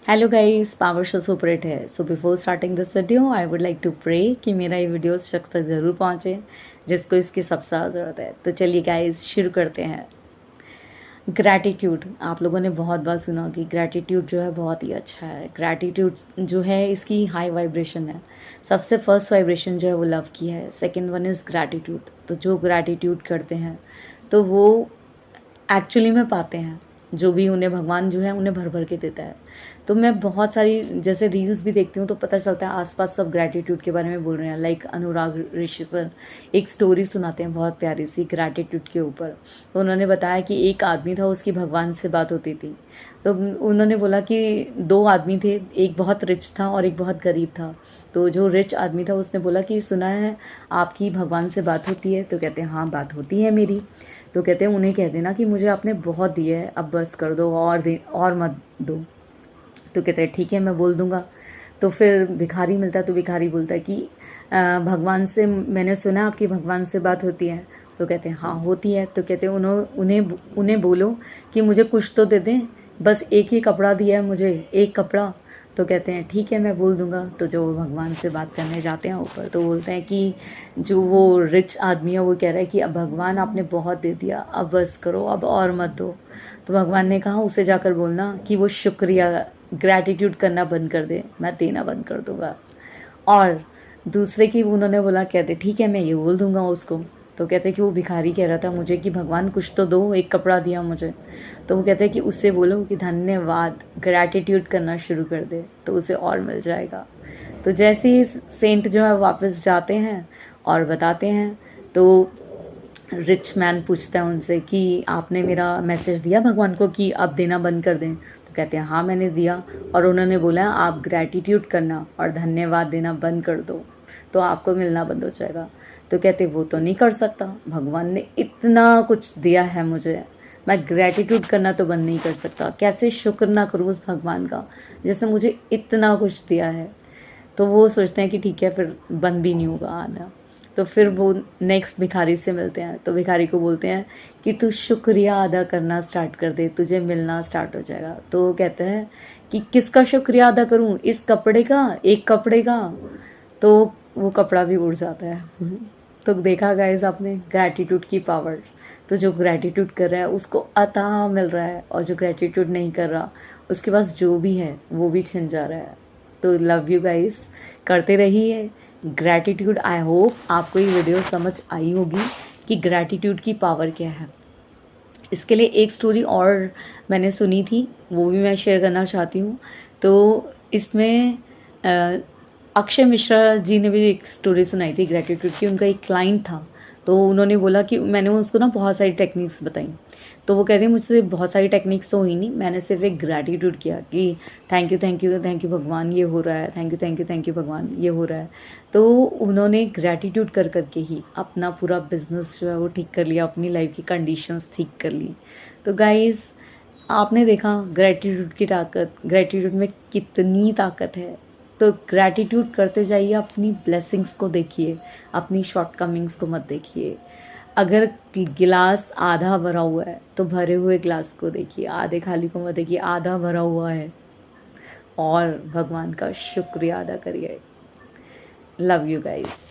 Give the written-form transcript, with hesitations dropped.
Hello guys, power show super hit है। So before starting this video I would like to pray कि मेरा ये video उस शख्स तक ज़रूर पहुँचे जिसको इसकी सबसे ज़्यादा ज़रूरत है। तो चलिए गाइस शुरू करते हैं। ग्रैटिट्यूड आप लोगों ने बहुत बार सुना कि ग्रैटिट्यूड जो है बहुत ही अच्छा है। ग्रैटिट्यूड जो है इसकी हाई वाइब्रेशन है। सबसे फर्स्ट वाइब्रेशन जो है वो लव की है। Second one is gratitude. तो जो ग्रैटिट्यूड करते हैं तो वो एक्चुअली में पाते हैं। जो भी उन्हें भगवान जो है उन्हें भर भर के देता है। तो मैं बहुत सारी जैसे रील्स भी देखती हूँ तो पता चलता है आसपास सब ग्रैटिट्यूड के बारे में बोल रहे हैं। लाइक अनुराग ऋषि सर एक स्टोरी सुनाते हैं बहुत प्यारी सी ग्रैटिट्यूड के ऊपर। तो उन्होंने बताया कि एक आदमी था, उसकी भगवान से बात होती थी। तो उन्होंने बोला कि दो आदमी थे, एक बहुत रिच था और एक बहुत गरीब था। तो जो रिच आदमी था उसने बोला कि सुना है आपकी भगवान से बात होती है। तो कहते हैं हाँ बात होती है मेरी। तो कहते हैं उन्हें कह देना कि मुझे आपने बहुत दिया है, अब बस कर दो और दे और मत दो। तो कहते हैं ठीक है मैं बोल दूंगा। तो फिर भिखारी मिलता है तो भिखारी बोलता है कि भगवान से मैंने सुना आपकी भगवान से बात होती है। तो कहते हैं हाँ होती है। तो कहते हैं उन्हें उन्हें बोलो कि मुझे कुछ तो दे दें, बस एक ही कपड़ा दिया है मुझे, एक कपड़ा। तो कहते हैं ठीक है मैं बोल दूंगा। तो जो भगवान से बात करने जाते हैं ऊपर तो बोलते हैं कि जो वो रिच आदमी है वो कह रहा है कि अब भगवान आपने बहुत दे दिया, अब बस करो, अब और मत दो। तो भगवान ने कहा उसे जाकर बोलना कि वो शुक्रिया ग्रैटिट्यूड करना बंद कर दे, मैं देना बंद कर दूंगा। और दूसरे की उन्होंने बोला, कहते ठीक है मैं ये बोल दूंगा उसको। तो कहते कि वो भिखारी कह रहा था मुझे कि भगवान कुछ तो दो, एक कपड़ा दिया मुझे। तो वो कहते हैं कि उससे बोलो कि धन्यवाद, ग्रैटिट्यूड करना शुरू कर दे तो उसे और मिल जाएगा। तो जैसे ही सेंट जो है वापस जाते हैं और बताते हैं तो रिच मैन पूछता है उनसे कि आपने मेरा मैसेज दिया भगवान को कि अब देना बंद कर दें। तो कहते हैं हाँ मैंने दिया, और उन्होंने बोला आप ग्रैटिट्यूड करना और धन्यवाद देना बंद कर दो तो आपको मिलना बंद हो जाएगा। तो कहते वो तो नहीं कर सकता, भगवान ने इतना कुछ दिया है मुझे, मैं ग्रैटिट्यूड करना तो बंद नहीं कर सकता, कैसे शुक्र ना करूँ उस भगवान का जैसे मुझे इतना कुछ दिया है। तो वो सोचते हैं कि ठीक है फिर बंद भी नहीं होगा आना। तो फिर वो नेक्स्ट भिखारी से मिलते हैं तो भिखारी को बोलते हैं कि तू शुक्रिया अदा करना स्टार्ट कर दे, तुझे मिलना स्टार्ट हो जाएगा। तो वो कहते हैं कि किसका शुक्रिया अदा करूं, इस कपड़े का, एक कपड़े का। तो वो कपड़ा भी उड़ जाता है। तो देखा गाइस आपने ग्रैटिट्यूड की पावर। तो जो ग्रैटिट्यूड कर रहा है उसको अता मिल रहा है, और जो ग्रैटिट्यूड नहीं कर रहा उसके पास जो भी है वो भी छिन जा रहा है। तो लव यू गाइस, करते रहिए ग्रैटिट्यूड। आई होप आपको ये वीडियो समझ आई होगी कि ग्रैटिट्यूड की पावर क्या है। इसके लिए एक स्टोरी और मैंने सुनी थी, वो भी मैं शेयर करना चाहती हूँ। तो इसमें अक्षय मिश्रा जी ने भी एक स्टोरी सुनाई थी ग्रैटिट्यूड की। उनका एक क्लाइंट था, तो उन्होंने बोला कि मैंने उसको ना बहुत सारी टेक्निक्स बताई। तो वो कहते हैं मुझसे बहुत सारी टेक्निक्स तो हुई नहीं, मैंने सिर्फ एक ग्रैटिट्यूड किया कि thank you thank you thank you भगवान ये हो रहा है, thank you thank you thank you भगवान ये हो रहा है। तो उन्होंने ग्रैटिट्यूड कर करके ही अपना पूरा बिजनेस जो है वो ठीक कर लिया, अपनी लाइफ की कंडीशंस ठीक कर ली। तो गाइज़ आपने देखा ग्रैटिट्यूड की ताकत, ग्रैटिट्यूड में कितनी ताकत है। तो ग्रैटिट्यूड करते जाइए, अपनी ब्लेसिंग्स को देखिए, अपनी शॉर्टकमिंग्स को मत देखिए। अगर गिलास आधा भरा हुआ है तो भरे हुए गिलास को देखिए, आधे खाली को मत देखिए, आधा भरा हुआ है। और भगवान का शुक्रिया अदा करिए। Love you guys.